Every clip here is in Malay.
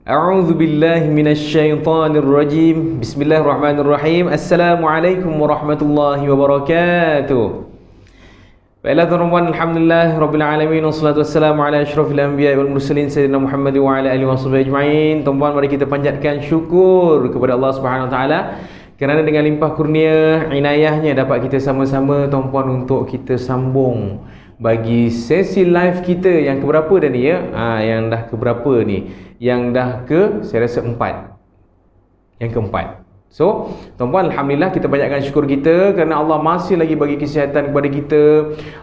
A'udzu billahi minasyaitonir rajim. Bismillahirrahmanirrahim. Assalamualaikum warahmatullahi wabarakatuh. Baiklah tuan-tuan, alhamdulillah rabbil alamin wassalatu wassalamu ala asyrafil anbiya'i wal mursalin sayyidina Muhammad wa ala alihi washabihi ajma'in. Tuan-tuan, mari kita panjatkan syukur kepada Allah Subhanahu wa taala kerana dengan limpah kurnia inayahnya dapat kita sama-sama tuan-tuan untuk kita sambung bagi sesi live kita yang keberapa dah ni ya? Yang dah keberapa ni? Yang dah saya rasa 4. Yang keempat. So, tuan-tuan, alhamdulillah kita banyakkan syukur kita kerana Allah masih lagi bagi kesihatan kepada kita.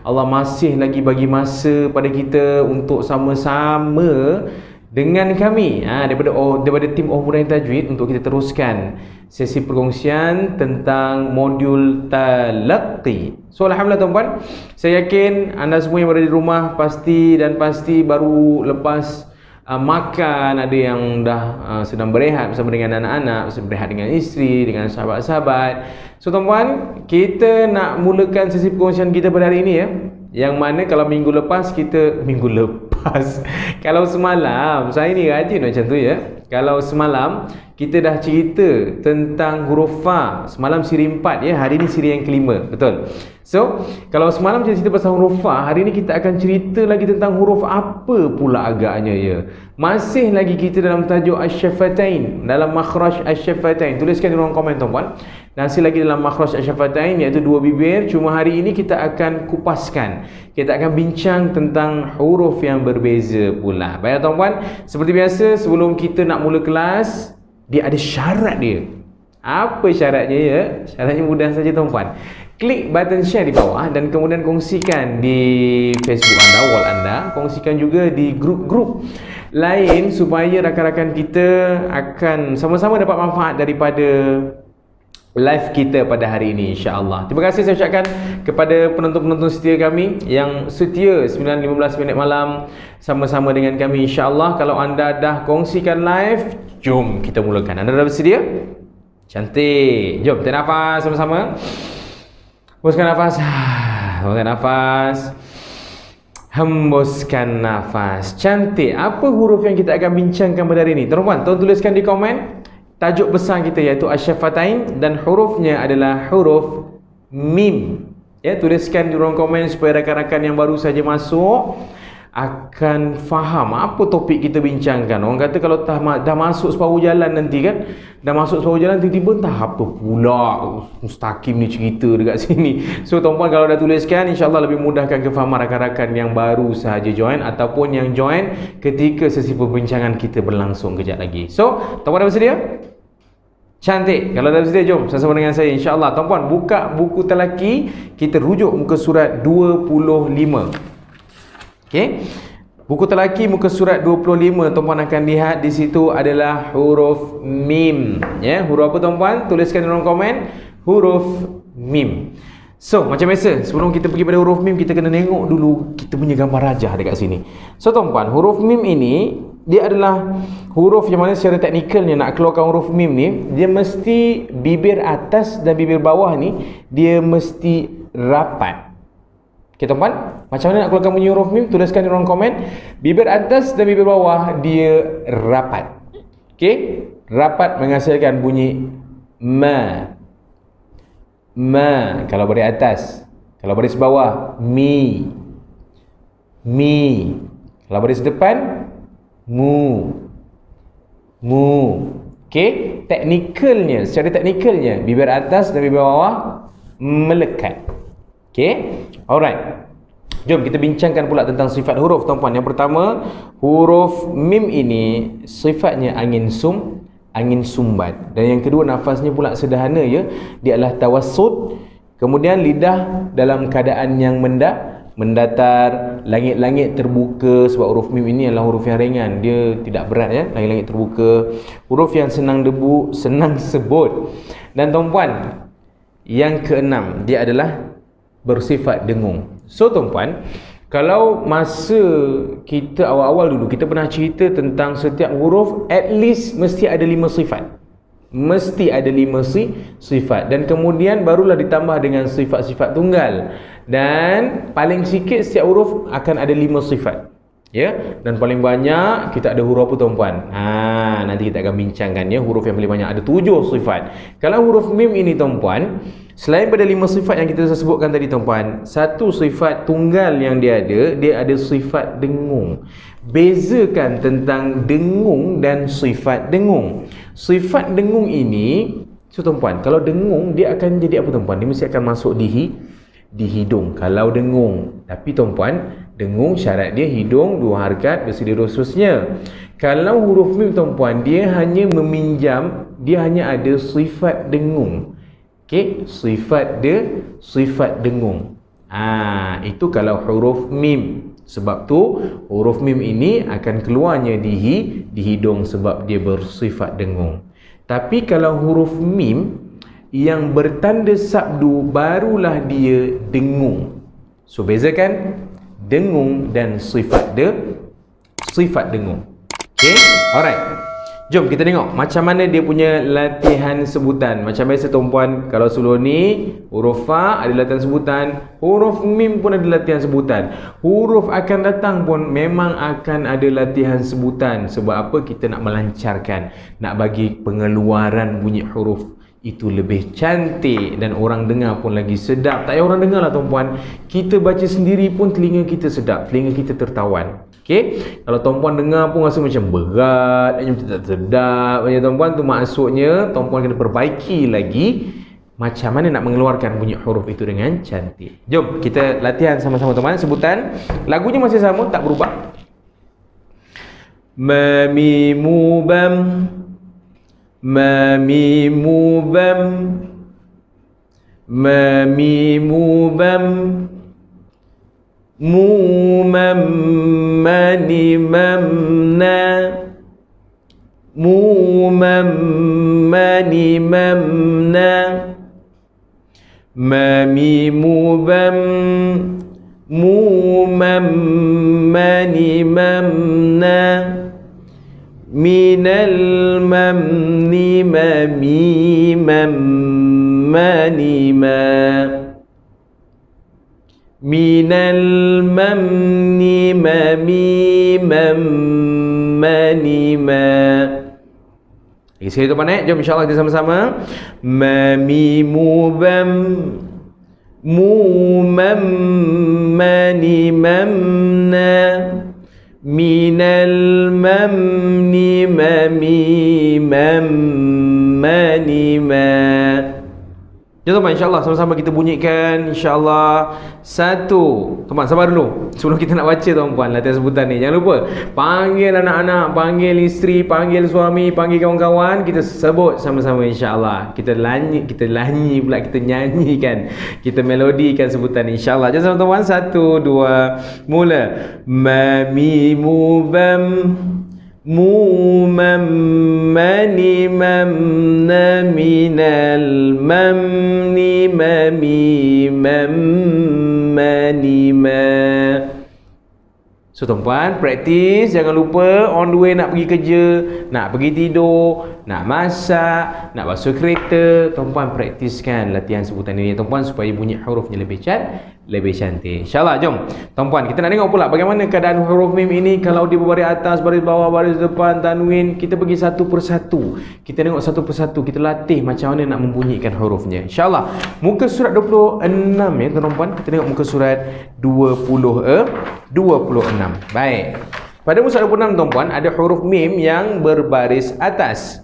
Allah masih lagi bagi masa pada kita untuk sama-sama dengan kami daripada tim Ohmudain Tajwid untuk kita teruskan sesi perkongsian tentang modul talaqqi. So, alhamdulillah tuan-tuan, saya yakin anda semua yang berada di rumah pasti baru lepas makan, ada yang dah sedang berehat bersama dengan anak-anak, berehat dengan isteri, dengan sahabat-sahabat. So tuan-tuan, kita nak mulakan sesi perkongsian kita pada hari ini ya. Yang mana kalau minggu lepas kalau semalam, saya ni rajin macam tu ya. Kalau semalam kita dah cerita tentang huruf fa, semalam siri 4 ya, hari ni siri yang kelima, betul? So, kalau semalam kita cerita pasal huruf fa, hari ni kita akan cerita lagi tentang huruf apa pula agaknya ya. Masih lagi kita dalam tajuk asy-syafatain, dalam makhraj asy-syafatain. Tuliskan di ruang komen tuan-tuan. Masih lagi dalam makhraj asy-syafatain, iaitu dua bibir. Cuma hari ini kita akan kupaskan, kita akan bincang tentang huruf yang berbeza pula. Baiklah tuan-tuan, seperti biasa sebelum kita nak mula kelas, dia ada syarat dia. Apa syaratnya ya? Syaratnya mudah saja tuan-tuan. Klik button share di bawah dan kemudian kongsikan di Facebook anda, wall anda. Kongsikan juga di grup-grup lain supaya rakan-rakan kita akan sama-sama dapat manfaat daripada live kita pada hari ini, insya-Allah. Terima kasih saya ucapkan kepada penonton-penonton setia kami yang setia 9.15 minit malam sama-sama dengan kami, insya-Allah. Kalau anda dah kongsikan live, jom kita mulakan. Anda dah bersedia? Cantik. Jom tarik nafas sama-sama. Hembuskan nafas. Hembuskan nafas. Hembuskan nafas. Cantik. Apa huruf yang kita akan bincangkan pada hari ini? Tuan-tuan, tolong tuliskan di komen tajuk besar kita iaitu asy-syafatain dan hurufnya adalah huruf mim. Ya, tuliskan di ruang komen supaya rakan-rakan yang baru saja masuk akan faham apa topik kita bincangkan. Orang kata kalau dah masuk separuh jalan nanti kan, dah masuk separuh jalan tiba-tiba entah apa pula mustaqim ni cerita dekat sini. So tuan-puan, kalau dah tuliskan, insya-Allah lebih mudahkan kefahaman rakan-rakan yang baru sahaja join ataupun yang join ketika sesi perbincangan kita berlangsung kejap lagi. So tuan-puan dah bersedia? Cantik. Kalau dah bersedia, jom sama-sama dengan saya, insya-Allah. Tuan-puan, buka buku telaki, kita rujuk muka surat 25. Okey. Buku telaki muka surat 25, tuan-puan akan lihat di situ adalah huruf mim. Ya, huruf apa tuan-puan? Tuliskan di ruang komen, huruf mim. So, macam biasa, sebelum kita pergi pada huruf mim, kita kena tengok dulu kita punya gambar rajah dekat sini. So, tuan-puan, huruf mim ini dia adalah huruf yang mana secara teknikalnya nak keluarkan huruf mim ni, dia mesti bibir atas dan bibir bawah ni dia mesti rapat. Okay, tuan-puan, macam mana nak keluarkan bunyi huruf mim? Tuliskan di ruang komen. Bibir atas dan bibir bawah dia rapat. Okey, rapat menghasilkan bunyi ma. Ma kalau baris atas, kalau baris bawah mi. Mi. Kalau baris depan mu. Mu. Okey, teknikalnya, secara teknikalnya bibir atas dan bibir bawah melekat. Okey, alright. Jom kita bincangkan pula tentang sifat huruf tuan-puan. Yang pertama, huruf mim ini sifatnya angin sumbat. Dan yang kedua, nafasnya pula sederhana ya. Dia adalah tawassut. Kemudian lidah dalam keadaan yang mendatar, langit-langit terbuka, sebab huruf mim ini adalah huruf yang ringan. Dia tidak berat ya, langit-langit terbuka. Huruf yang senang debu, senang sebut. Dan tuan-puan, yang keenam, dia adalah bersifat dengung. So tuan-puan, kalau masa kita awal-awal dulu kita pernah cerita tentang setiap huruf at least mesti ada 5 sifat. Mesti ada 5 sifat dan kemudian barulah ditambah dengan sifat-sifat tunggal. Dan paling sikit setiap huruf akan ada 5 sifat. Ya, dan paling banyak kita ada huruf apa tuan-puan? Nanti kita akan bincangkan ya, huruf yang paling banyak ada 7 sifat. Kalau huruf mim ini tuan-puan, selain pada 5 sifat yang kita sebutkan tadi tuan-puan, satu sifat tunggal yang dia ada sifat dengung. Bezakan tentang dengung dan sifat dengung. Sifat dengung ini, tuan-puan, kalau dengung dia akan jadi apa tuan-puan? Dia mesti akan masuk di hidung kalau dengung. Tapi tuan-puan, dengung syarat dia hidung 2 harakat bersedia seterusnya. Kalau huruf mim tuan-puan, dia hanya meminjam, dia hanya ada sifat dengung. Okey, sifat dengung. Itu kalau huruf mim. Sebab tu huruf mim ini akan keluarnya di hidung sebab dia bersifat dengung. Tapi kalau huruf mim yang bertanda sabdu barulah dia dengung. So bezakan dengung dan sifat dengung. Okey, alright. Jom kita tengok macam mana dia punya latihan sebutan. Macam biasa tuan-puan, kalau sebelum ni huruf fa ada latihan sebutan, huruf mim pun ada latihan sebutan. Huruf akan datang pun memang akan ada latihan sebutan. Sebab apa? Kita nak melancarkan, nak bagi pengeluaran bunyi huruf itu lebih cantik dan orang dengar pun lagi sedap. Tak payah orang dengar lah tuan-puan, kita baca sendiri pun telinga kita sedap, telinga kita tertawan. Okey, kalau tuan-puan dengar pun rasa macam berat, macam tak sedap tuan-puan, tu maksudnya tuan-puan kena perbaiki lagi macam mana nak mengeluarkan bunyi huruf itu dengan cantik. Jom kita latihan sama-sama teman. Sebutan lagunya masih sama, tak berubah. Ma mi mu bam, ma mi mu bam, ma mi mu bam, mu mam mani mam na, mu mam mani mam na, ma mi mu bam, mu mam mani mam na, minal mamni mami mam mani ma, minal mamni mami mam mani ma. Lagi sekali tuan-puan, jom insyaAllah kita sama-sama. Mami mu bam, mu mam mani mam na, minal mamni mami mam mani ma. Jom teman, insyaAllah sama-sama kita bunyikan insyaAllah. 1. Teman sabar dulu sebelum kita nak baca tuan-puan latihan sebutan ni. Jangan lupa panggil anak-anak, panggil isteri, panggil suami, panggil kawan-kawan, kita sebut sama-sama insyaAllah. Kita nyanyikan, kita melodikan sebutan insyaAllah. Jom teman-teman, 1, 2, mula. Mami mu bam, mu mam mani mam na, minal mamni mami mam mani ma. So tuan-puan, praktis, jangan lupa on the way nak pergi kerja, nak pergi tidur, nak masak, nak basuh kereta, tuan-puan praktiskan latihan sebutan ini tuan-puan supaya bunyi hurufnya lebih cantik. InsyaAllah, jom tuan-puan, kita nak tengok pula bagaimana keadaan huruf mim ini. Kalau dia berbaris atas, baris bawah, baris depan, tanwin, kita pergi satu persatu. Kita tengok satu persatu, kita latih macam mana nak membunyikan hurufnya. InsyaAllah, muka surat 26 ya tuan-puan. Kita tengok muka surat 26. Baik, pada muka surat 26 tuan-puan ada huruf mim yang berbaris atas.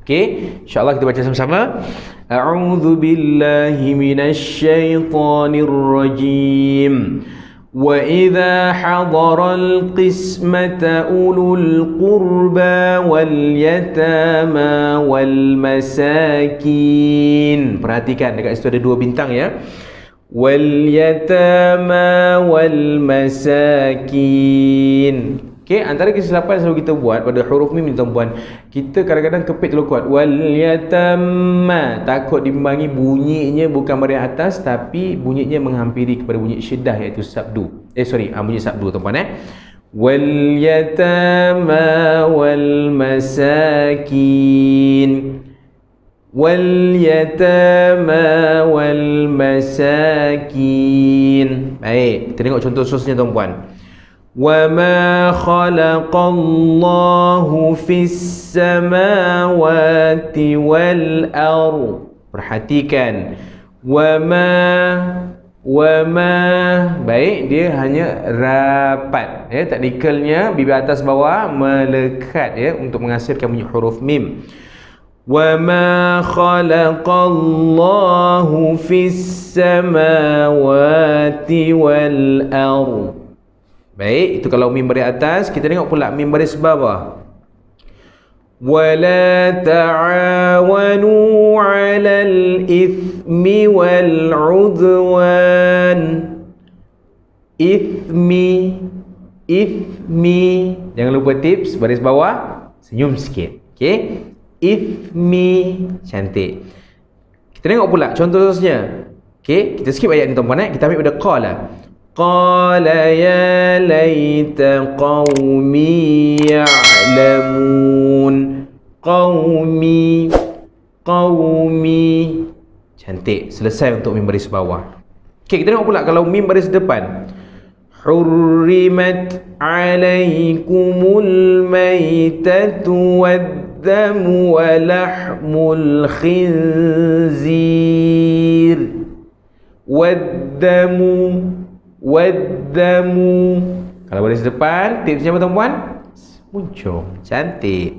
Okey, insyaAllah kita baca sama-sama. A'udzu billahi minasyaitonir rajim. Wa idza hadaral qismata ulul qurba wal yatama wal masakin. Perhatikan dekat situ ada 2 bintang ya. Wal yatama wal masakin. Okey, antara kesilapan yang selalu kita buat pada huruf mim ni tuan-puan, kita kadang-kadang kepit terlalu kuat. Wal yatama, takut dimbangi bunyinya bukan baris atas tapi bunyinya menghampiri kepada bunyi syiddah iaitu sabdu. Bunyi sabdu tuan-puan Wal yatama wal masakin. Wal yatama wal masakin. Baik, kita tengok contoh seterusnya tuan-puan. وَمَا خَلَقَ اللَّهُ فِي السَّمَاوَاتِ وَالْأَرْضِ. Perhatikan, wama, baik, dia hanya rapat ya, takdikalnya bibir atas bawah melekat ya untuk menghasilkan bunyi huruf mim. Wama khalaqallahu fis samawati wal ardh. Baik, itu kalau mim baris atas. Kita tengok pula mim baris bawah. Wala ta'awanu 'alal ithmi wal 'udwan. Ithmi. Jangan lupa tips baris bawah, senyum sikit. Okey. Ithmi, cantik. Kita tengok pula contoh seterusnya. Okey, kita skip ayat ni tuan-puan kita ambil pada qala. Qala ya laita qaumi ya'lamun. Qaumi. Cantik, selesai untuk mim baris bawah. Okey, kita tengok pula kalau mim baris depan. Hurrimat alaikumul maitatu waddamu wa lahmul khinzir. Waddamu. Kalau baris depan, tipsnya apa tuan-puan? Muncul, cantik.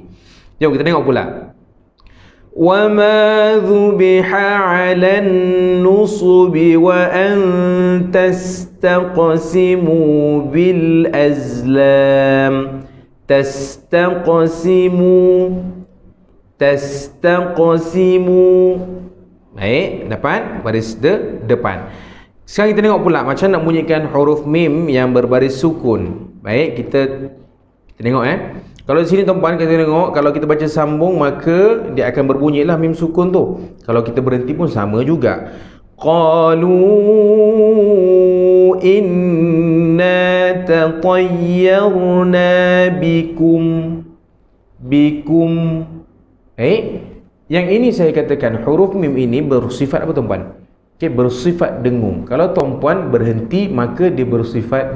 Jom kita tengok pula. Wa ma dhubiha 'alan nusubi wa an tastaqsimu bil azlam. Tastaqsimu. Baik, dapat baris depan. Sekarang kita tengok pula macam nak bunyikan huruf mim yang berbaris sukun. Baik, kita tengok Kalau di sini tuan-puan kita tengok, kalau kita baca sambung maka dia akan berbunyilah mim sukun tu. Kalau kita berhenti pun sama juga. Qalu inna tatayyarna bikum. Yang ini saya katakan huruf mim ini bersifat apa tuan-puan? Bersifat dengung. Kalau tuan-puan berhenti maka dia bersifat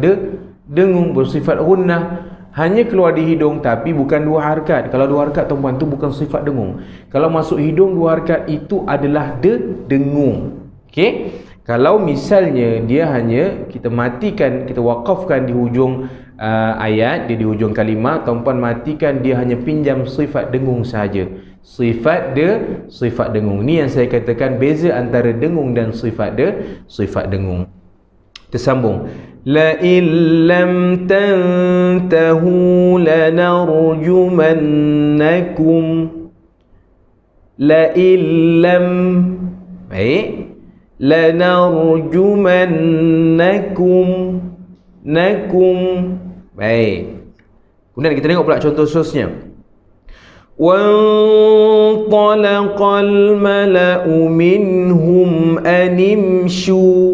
dengung, bersifat gunnah. Hanya keluar di hidung tapi bukan dua harakat. Kalau dua harakat tuan-puan tu bukan sifat dengung. Kalau masuk hidung dua harakat itu adalah dengung. Okey? Kalau misalnya dia hanya kita matikan, kita wakafkan di hujung ayat, dia di hujung kalimah, tuan-puan matikan, dia hanya pinjam sifat dengung sahaja. Sifat dengung. Ni yang saya katakan beza antara dengung dan sifat dengung. Kita sambung. La illam tantahu lanarjumannakum. La illam. Baik. Lanarjumannakum. Baik. Kemudian kita tengok pula contoh seterusnya. وَانْطَلَقَ الْمَلَأُ مِنْهُمْ أَنِ امْشُوا.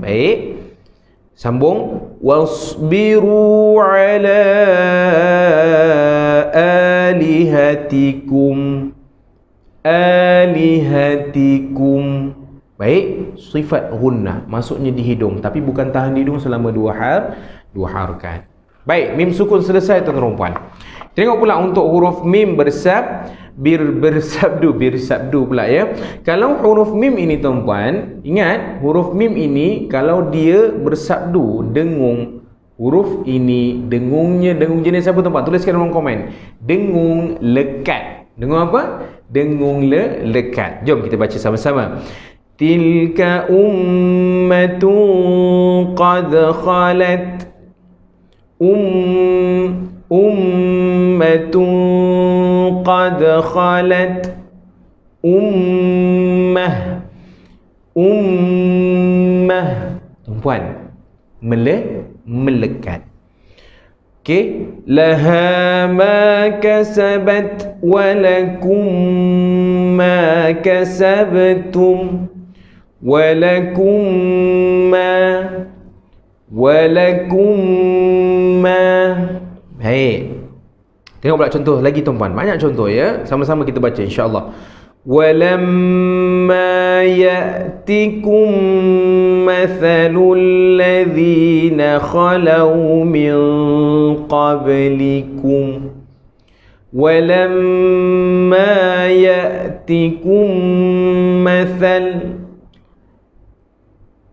Baik. Sambung. وَاصْبِرُوا عَلَىٰ آلِهَتِكُمْ. Baik, sifat gunnah maksudnya di hidung tapi bukan tahan di hidung selama dua harakat. Baik, mim sukun selesai tuan-tuan. Tengok pula untuk huruf mim bersabdu pula ya. Kalau huruf mim ini tuan-tuan, ingat huruf mim ini kalau dia bersabdu dengung, huruf ini dengung jenis apa tuan-tuan? Tuliskan dalam komen. Dengung lekat. Dengung apa? Dengung lekat. Jom kita baca sama-sama. Tilka ummatun qad khalat. Ummatun qad khalat. Ummah. Tuan-puan, melekat. Okey, laha ma kasabat wa lakum ma kasabtum. Walakum ma. Baik. Tengok pula contoh lagi tuan-puan. Banyak contoh ya. Sama-sama kita baca insya-Allah. walamma ya'tikum mathalul ladzina khalau min qablikum walamma ya'tikum mathal.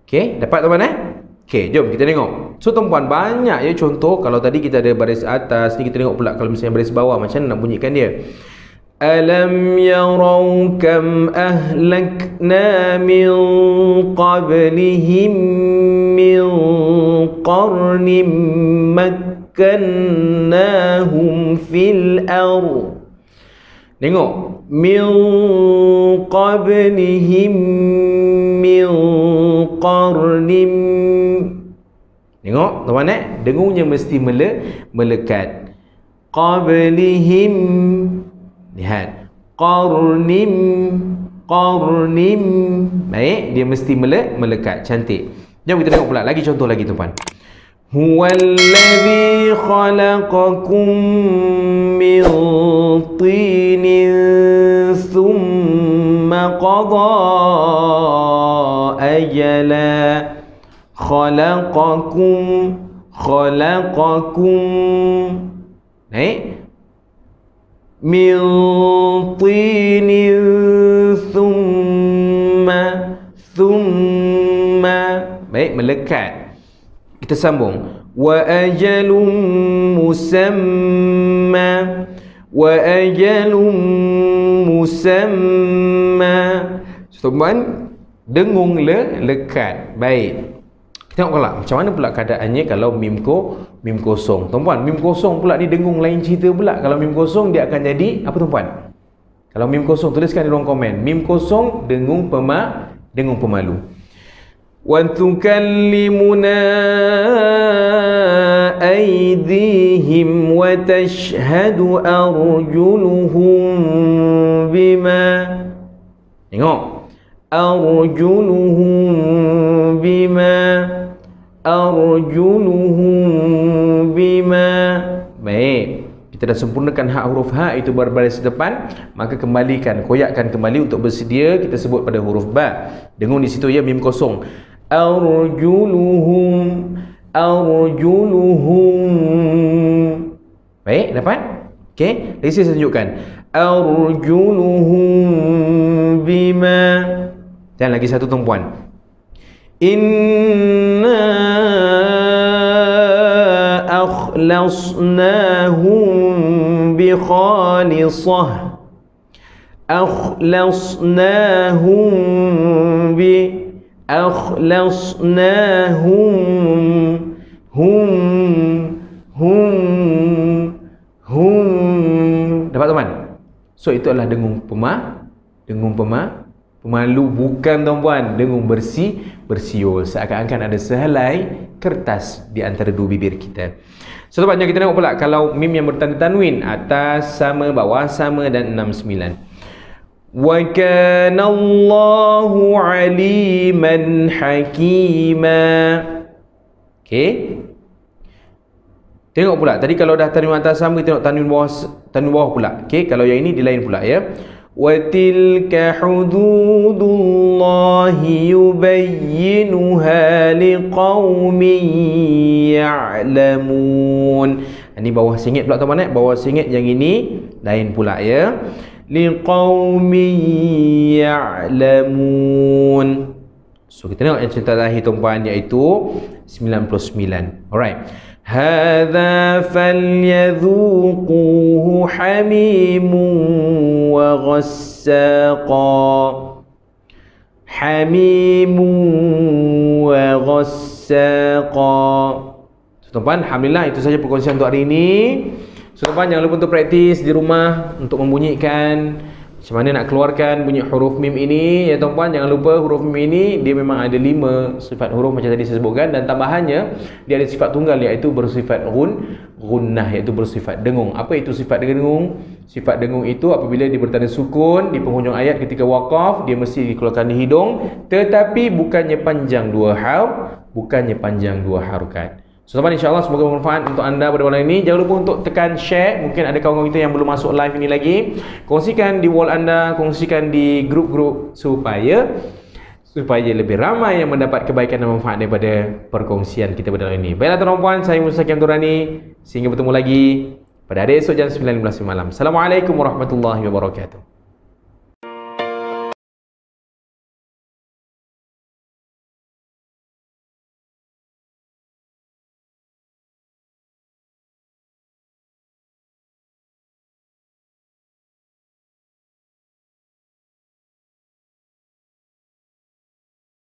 Okey, dapat tuan-tuan Okey, jom kita tengok. So tuan-puan, banyak ya contoh. Kalau tadi kita ada baris atas, ni kita tengok pula kalau misalnya baris bawah macam mana nak bunyikan dia. Alam yarau kam ahlakna min qablihim min qarnim makkannahum fil ardh. Tengok, min qablihim min qarnim. Tengok tuan-tuan dengungnya mesti melekat. Qablihim, lihat, qarnim, qarnim. Baik, dia mesti melekat, cantik. Jom kita tengok pula lagi contoh lagi tuan-tuan. Huwallazi khalaqakum min tinin thumma qada ajala. Khalaqakum, naik, min tinin thumma. Baik, melekat. Kita sambung. Wa ajalum musamma. Wa ajalum musamma. Tuan-tuan, dengung lekat. Baik. Kita tengok pula macam mana pula keadaannya kalau mim kosong. Tuan-puan, mim kosong pula ni dengung lain cerita pula. Kalau mim kosong dia akan jadi apa tuan-puan? Kalau mim kosong tuliskan di ruang komen. Mim kosong dengung pemalu. Wa tukallimuna aydihim wa tashhadu arjuluhum bima. Tengok. Arjuluhum bima. Baik, kita dah sempurnakan hak huruf ha itu berbaris depan, maka kembalikan, koyakkan kembali untuk bersedia kita sebut pada huruf ba. Dengung di situ ya, mim kosong. Arjuluhum. Baik, dapat? Okey, lagi saya tunjukkan. Arjuluhum bima. Dan lagi satu tuan-puan. Inna akhlasnahum bi khalisah. Akhlasnahum dapat teman? So itu adalah dengung pemalu, bukan tuan-puan, dengung bersiul, seakan-akan ada sehelai kertas di antara dua bibir kita. So tuan-puan, kita tengok pula kalau mim yang bertanda tanwin, atas sama, bawah sama, dan 6-9. Wa kana Allahu aliman hakima. Okey. Tengok pula, tadi kalau dah tanwin atas sama, kita tengok tanwin bawah pula. Okey, kalau yang ini di lain pula ya. Wa tilka hududullahi yubayyinuha liqaumin ya'lamun. Ini bawah singit pula teman-teman, bawah singit yang ini lain pula ya. Liqaumin ya'lamun. So kita tengok yang cerita terakhir tuan-puan, iaitu 99. Alright. Hadza falyadhuquhu hamimun wa ghassaqa. Hamimun wa ghassaqa. So tuan-puan, alhamdulillah itu saja perkongsian untuk hari ini. So tuan-puan, jangan lupa untuk praktis di rumah untuk membunyikan macam mana nak keluarkan bunyi huruf mim ini ya tuan-puan. Jangan lupa huruf mim ini dia memang ada 5 sifat huruf macam tadi saya sebutkan, dan tambahannya dia ada sifat tunggal iaitu bersifat gunnah, iaitu bersifat dengung. Apa itu sifat dengung? Sifat dengung itu apabila dia bertanda sukun di penghujung ayat ketika waqaf, dia mesti dikeluarkan di hidung, tetapi bukannya panjang dua harakat. So tuan-tuan, insyaAllah semoga bermanfaat untuk anda pada malam ini. Jangan lupa untuk tekan share. Mungkin ada kawan-kawan kita yang belum masuk live ini lagi. Kongsikan di wall anda, kongsikan di grup-grup supaya lebih ramai yang mendapat kebaikan dan manfaat daripada perkongsian kita pada malam ini. Baiklah tuan-tuan, saya Mustaqim Abdul Rani. Sehingga bertemu lagi pada hari esok jam 9.15 malam. Assalamualaikum warahmatullahi wabarakatuh.